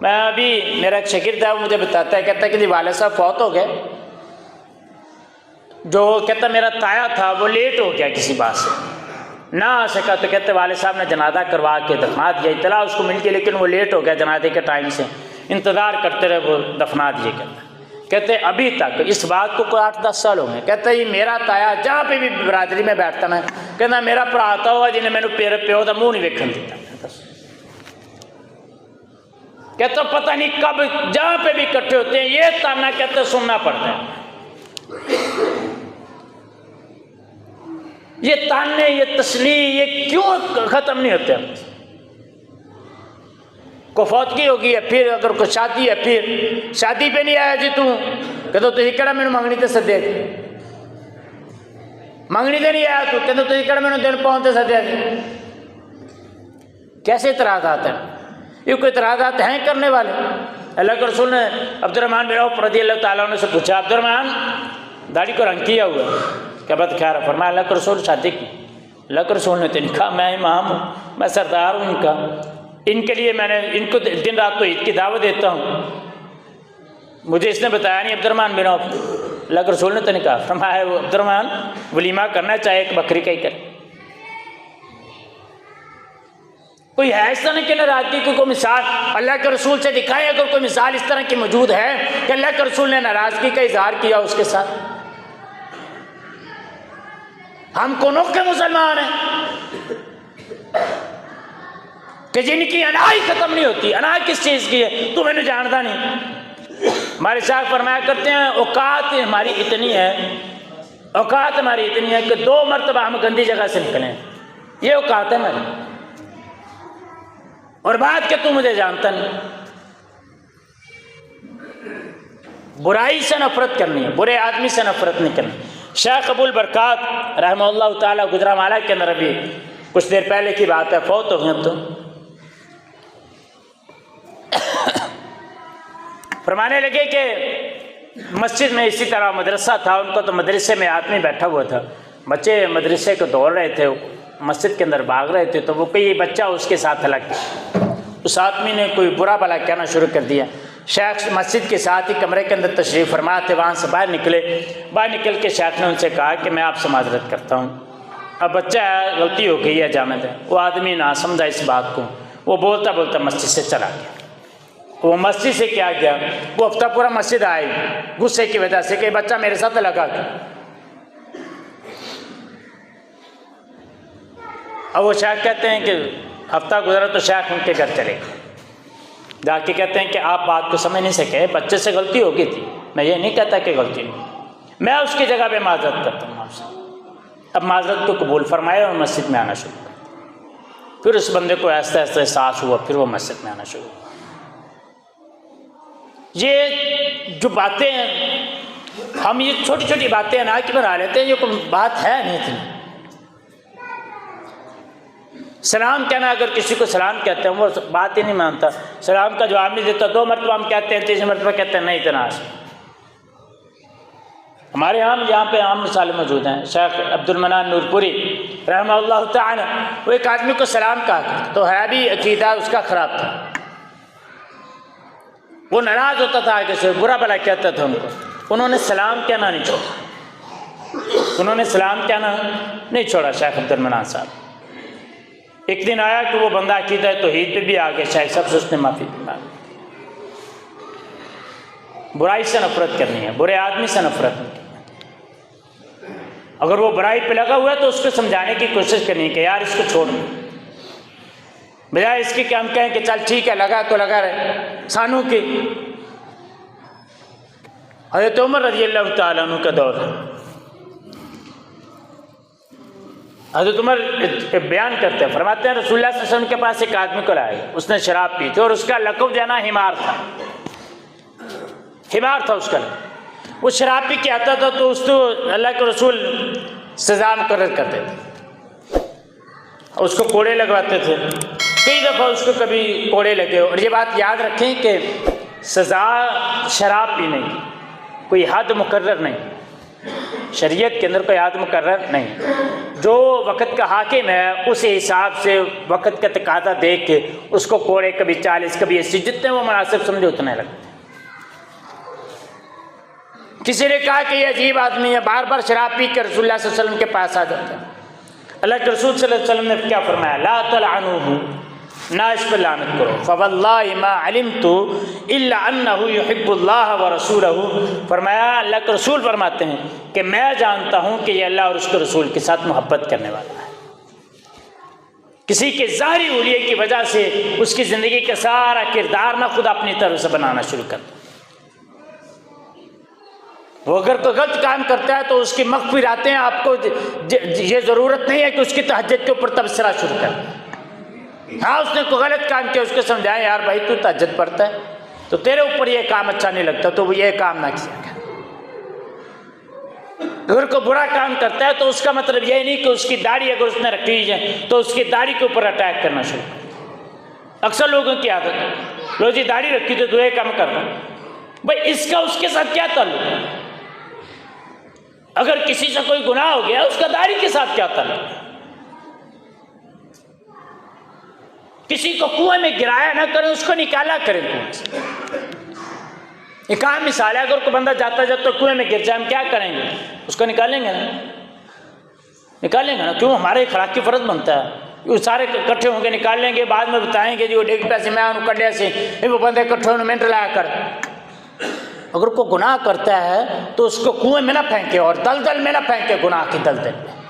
मैं अभी, मेरा एक शागिर्द है, मुझे बताता है, कहता है कि वाले साहब फौत हो गए, जो कहता मेरा ताया था वो लेट हो गया किसी बात से, ना आ सका, तो कहते वाले साहब ने जनाजा करवा के दफना दिया, इतला उसको मिल गया, लेकिन वो लेट हो गया जनाजे के टाइम से, इंतज़ार करते रहे, वो दफना दिए। कहते अभी तक इस बात को कोई 8-10 साल हो गए। कहते ये मेरा ताया जहाँ पे भी बरादरी में बैठता ना, कहना मेरा भरा आता हुआ जिन्हें मैंने पेरे प्यो का मुँह नहीं वेखन दिता। कहते पता नहीं कब जहाँ पे भी इकट्ठे होते हैं ये ताना कहते सुनना पड़ता है। ये ताने, ये तस्ली, ये क्यों खत्म नहीं होते? को फौतगी होगी है, फिर अगर कोई शादी है, फिर शादी पे नहीं आया जी तू, कहते तो ये कड़ा मैंने मंगनी तो सदे मंगनी तो नहीं आया तू कहते तुझे कड़ मैंने दिन पहुँचते सत्या कैसे इतराज़ात हैं? ये कोई इतराज़ात हैं करने वाले? अल्लाह के रसूल ने अब्दुर्रहमान बिन औफ रज़ियल्लाहु ताला अन्हु से पूछा, अब्दुर्रहमान दाढ़ी को रंग किया हुआ क्या बात ख्याल है? फरमाया अल्लाह के रसूल शादी की। अल्लाह के रसूल ने तो कहा मैं इमाम हूँ, मैं सरदार हूँ इनका, इनके लिए मैंने इनको दिन रात तो ईद की दावत देता हूँ, मुझे इसने बताया नहीं अब्दुर्रहमान बिन औफ। अल्लाह के रसूल ने तो नहीं कहा। फरमाया अब्दुर्रहमान वलीमा करना चाहे एक बकरी का ही करे। कोई है इस तरह की नाराजगी की कोई मिसाल अल्लाह के रसूल से दिखाए? अगर कोई मिसाल इस तरह की मौजूद है कि अल्लाह के रसूल ने नाराजगी का इजहार किया उसके साथ। हम कौनों के मुसलमान हैं कि जिनकी अनाई खत्म नहीं होती। अनाई किस चीज की है तू मैंने जानता नहीं। हमारे साहब फरमाया करते हैं औकात हमारी इतनी है, औकात हमारी इतनी है कि 2 मरतबा हम गंदी जगह से निकले, ये औकात है हमारी। और बात के तू मुझे जानता नहीं। बुराई से नफरत करनी है, बुरे आदमी से नफरत नहीं करनी। शेख अबुल बरकात रहमतुल्लाह ताला गुजरामाला के अंदर अभी कुछ देर पहले की बात है, फौत हो गए अब तो। फरमाने लगे कि मस्जिद में इसी तरह मदरसा था उनको, तो मदरसे में आदमी बैठा हुआ था, बच्चे मदरसे को दौड़ रहे थे, मस्जिद के अंदर भाग रहे थे, तो वो कोई बच्चा उसके साथ लग गया। उस आदमी ने कोई बुरा भला कहना शुरू कर दिया। शेख मस्जिद के साथ ही कमरे के अंदर तशरीफ़ फरमा थे, वहाँ से बाहर निकले। बाहर निकल के शेख ने उनसे कहा कि मैं आपसे माजरत करता हूँ, अब बच्चा है, गलती हो गई है, जाने दें। वो आदमी ना समझा इस बात को, वो बोलता बोलता मस्जिद से चला गया। वो मस्जिद से क्या गया, वो हफ्ता पूरा मस्जिद आई गुस्से की वजह से कि बच्चा मेरे साथ लगा गया। अब वो शेख कहते हैं कि हफ्ता गुजरा तो शेख उनके घर चले जाके कहते हैं कि आप बात को समझ नहीं सके, बच्चे से गलती हो गई थी, मैं ये नहीं कहता कि गलती नहीं, मैं उसकी जगह पे माजरत करता हूँ आपसे। अब माजरत को कबूल फरमाया और मस्जिद में आना शुरू किया। फिर उस बंदे को ऐसा ऐसा एहसास हुआ, फिर वो मस्जिद में आना शुरू हुआ। ये जो बातें हैं हम ये छोटी छोटी बातें ना कि बना लेते हैं, ये कोई बात है नहीं थी। सलाम कहना, अगर किसी को सलाम कहते हैं वो बात ही नहीं मानता, सलाम का जवाब नहीं देता, 2 मरतबा हम कहते हैं, 3 मरतबा कहते हैं नहीं इतना। हमारे यहाँ पे आम मिसालें मौजूद हैं। शेख अब्दुल मनान नूरपुरी रहमतुल्लाह ताला वो एक आदमी को सलाम कहा तो है भी अकीदा उसका ख़राब था, वो नाराज़ होता था आगे से, बुरा भला कहता था उनको। उन्होंने सलाम कहना नहीं छोड़ा, उन्होंने सलाम कहना नहीं छोड़ा शेख अब्दुल मनान साहब। एक दिन आया कि वो बंदा अकीदा तौहीद पे भी आ गया, शायद सबसे उसने माफ़ी मांगी। बुराई से नफरत करनी है, बुरे आदमी से नफरत नहीं करनी। अगर वो बुराई पे लगा हुआ है तो उसको समझाने की कोशिश करनी है कि यार इसको छोड़ दो, बजाय इसके कि हम कहें कि चल ठीक है लगा तो लगा रहे। सानू की हज़रत उमर रज़ियल्लाहु ताला अन्हु का दौर है। हज़रत उमर बयान करते हैं, फरमाते हैं रसूलुल्लाह सल्लल्लाहु अलैहि वसल्लम के पास एक आदमी को लाए, उसने शराब पी थी और उसका लक़ब जाना हिमार था, हिमार था उसका। वो शराब पी के आता था तो उसको अल्लाह के रसूल सज़ा मुकर्रर करते थे, उसको कोड़े लगवाते थे। कई दफ़ा उसको कभी कोड़े लगे। और ये बात याद रखें कि सज़ा शराब पीने की कोई हद मुकर्रर नहीं, शरीयत के अंदर कोई हद मुकर्रर नहीं। जो वक़्त का हाकिम है उस हिसाब से वक़्त का तकाज़ा देख के उसको कोड़े कभी 40 कभी 80 जितने वो मुनासिब समझे उतने लगते। किसी ने कहा कि ये अजीब आदमी है, बार बार शराब पी कर रसूलुल्लाह सल्लल्लाहु अलैहि वसल्लम के पास आ जाता है। अल्लाह के रसूल सल्लल्लाहु अलैहि वसल्लम ने क्या फरमाया, ला तलअनूहु, ना इस पर लानत करो। फवल्लाहि मा अलिमतु इल्ला अन्नहु युहिब्बुल्लाह व रसूलहु। फरमाया, अल्लाह के रसूल फरमाते हैं कि मैं जानता हूँ कि ये अल्लाह और उसके रसूल के साथ मोहब्बत करने वाला है। किसी के ज़ाहिरी हुलिये की वजह से उसकी ज़िंदगी का सारा किरदार ना खुद अपनी तरफ से बनाना शुरू कर दो। वो अगर कोई गलत काम करता है तो उसकी मग़फ़िरातें हैं, आपको ये ज़रूरत नहीं है कि उसकी तहज्जुद के ऊपर तबसरा शुरू कर। हाँ, उसने कोई गलत काम किया, उसको समझाएं यार भाई तू तहज्जुद पढ़ता है तो तेरे ऊपर ये काम अच्छा नहीं लगता तो वो ये काम ना किया कर। अगर कोई बुरा काम करता है तो उसका मतलब यही नहीं कि उसकी दाढ़ी अगर उसने रखी हुई है तो उसकी दाढ़ी के ऊपर अटैक करना शुरू कर। अक्सर लोगों की आदत है, लो जी दाढ़ी रखी तो ये काम करना, भाई इसका उसके साथ क्या ताल्लुक है? अगर किसी से कोई गुनाह हो गया उसका दाढ़ी के साथ क्या ताल्लुक है? किसी को कुएं में गिराया ना करें, उसको निकाला करें कुएं से। एक आम मिसाल है, अगर कोई बंदा जाता जाता तो कुएं में गिर जाए, हम क्या करेंगे? उसको निकालेंगे ना, निकालेंगे ना। क्यों? हमारे खड़ाक की फर्ज बनता है, वो सारे इकट्ठे होंगे निकाल लेंगे, बाद में बताएंगे जी वो डेग पैसे मैं कटिया से वो बंदे इकट्ठे होने मिनट लाया कर। अगर कोई गुनाह करता है तो उसको कुएं में ना फेंके और दलदल में ना फेंके, गुनाह की दलदल में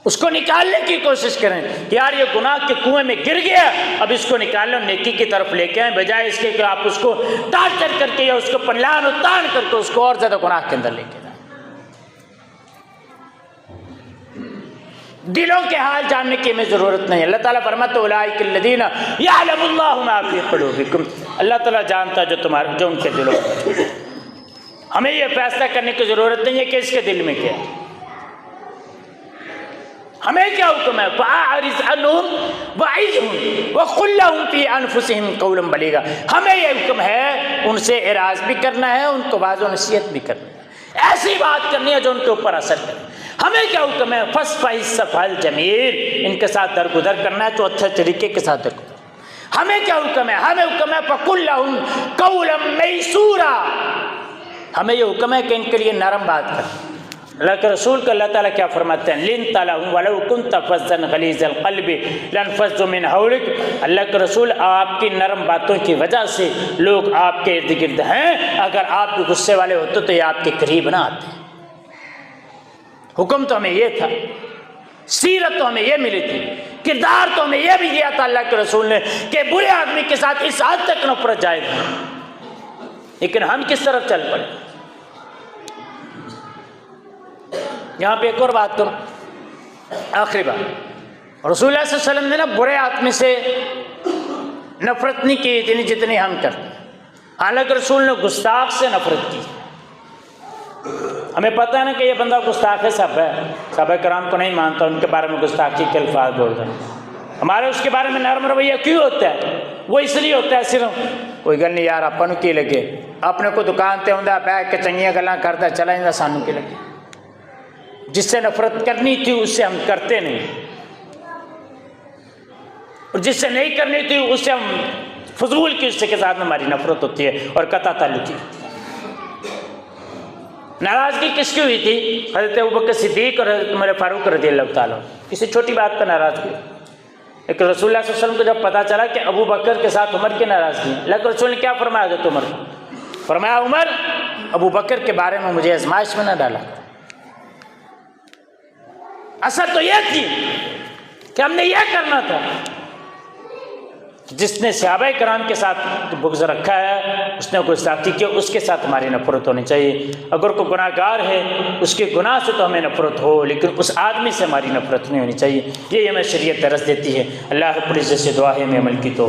उसको निकालने की कोशिश करें कि यार ये गुनाह के कुएं में गिर गया, अब इसको निकाल लो, नेकी की तरफ लेके आए, बजाय इसके कि आप उसको टार्चर करके या उसको पलान उतान करके उसको और ज्यादा गुनाह के अंदर लेके जाए। दिलों के हाल जानने की हमें जरूरत नहीं है। अल्लाह ताला फरमाता उलाइकल्लज़ीना यअलमुल्लाहु मा फी क़ुलूबिकुम, अल्लाह ताला जानता जो तुम्हारे जो उनके दिलों में। हमें यह फैसला करने की जरूरत नहीं है कि इसके दिल में क्या है। हमें क्या हुक्म है? फ़अरिज़ अन्हुम वइज़हुम वक़ुल लहुम फ़ी अनफ़ुसिहिम क़ौलन बलीगा। हमें यह हुक्म है उनसे इराज़ भी करना है, उनको वाज़ो नसीहत भी करना है, ऐसी बात करनी है जो उनके ऊपर असर करे। हमें क्या हुक्म है? फ़स्फ़हिस सफ़हल जमील, इनके साथ दरगुदर करना है तो अच्छे तरीके के साथ दरगुदर। हमें क्या हुक्म है? हमें हुक्म है फ़क़ुल लहुम क़ौलन मैसूरा, हमें यह हुक्म है कि इनके लिए नरम बात करें। अल्लाह के रसूल को अल्लाह ताला क्या फरमाते हैं? लिन तलहुम वलौ कुन्त फ़ज़्ज़न गलीज़ल क़ल्बि लनफ़ज़्ज़ू मिन हौलिक, अल्लाह के रसूल आपकी नरम बातों की वजह से लोग आपके इर्द गिर्द हैं, अगर आप भी गुस्से वाले होते तो ये आपके करीब ना आते। हुक्म तो हमें ये था, सीरत तो हमें ये मिली थी, किरदार तो हमें ये भी दिया था अल्लाह के रसूल ने कि बुरे आदमी के साथ इस हद तक नफरत जाएगी, लेकिन हम किस तरफ चल पड़े। यहाँ पे एक और बात करूँ, आखिरी बात, रसूल सल्लल्लाहु अलैहि वसल्लम ने ना बुरे आदमी से नफरत नहीं की इतनी जितनी हम करते। हालांकि रसूल ने गुस्ताख से नफरत की। हमें पता है ना कि ये बंदा गुस्ताख है, सब है, साहबा कराम को नहीं मानता, उनके बारे में गुस्ताखी के अल्फाज बोल रहे हैं। हमारे उसके बारे में नरम रवैया क्यों होता है? वो इसलिए होता है सिर्फ कोई गल नहीं यार अपन की लगे, अपने को दुकान ते आंदा बैठ के चंगियां गल्लां करता चला जाता, सानू की लगे। जिससे नफरत करनी थी उससे हम करते नहीं, और जिससे नहीं करनी थी उससे हम फजूल की उससे के साथ में हमारी नफरत होती है और कता ताल्लुकी। नाराजगी किसकी हुई थी? हज़रत अबू बकर सिद्दीक और हज़रत उमर फारूक रज़ियल्लाहु ताला, किसी छोटी बात पर नाराजगी। लेकिन रसूलुल्लाह सल्लल्लाहु अलैहि वसल्लम को जब पता चला कि अबू बकर के साथ उमर की नाराजगी, लेकिन रसूल ने क्या फरमाया हज़रत उमर को? फरमाया उमर, अबू बकर के बारे में मुझे आजमाइश में न डाला। असर तो यह थी कि हमने यह करना था, जिसने सहाबा कराम के साथ बुग़्ज़ रखा है, उसने गुस्ताखी की, उसके साथ हमारी नफरत होनी चाहिए। अगर कोई गुनाहगार है उसके गुनाह से तो हमें नफरत हो, लेकिन उस आदमी से हमारी नफरत नहीं होनी चाहिए। ये हमें शरीयत दरस देती है। अल्लाह रब्बुल इज़्ज़त से दुआ है हमें अमल की तो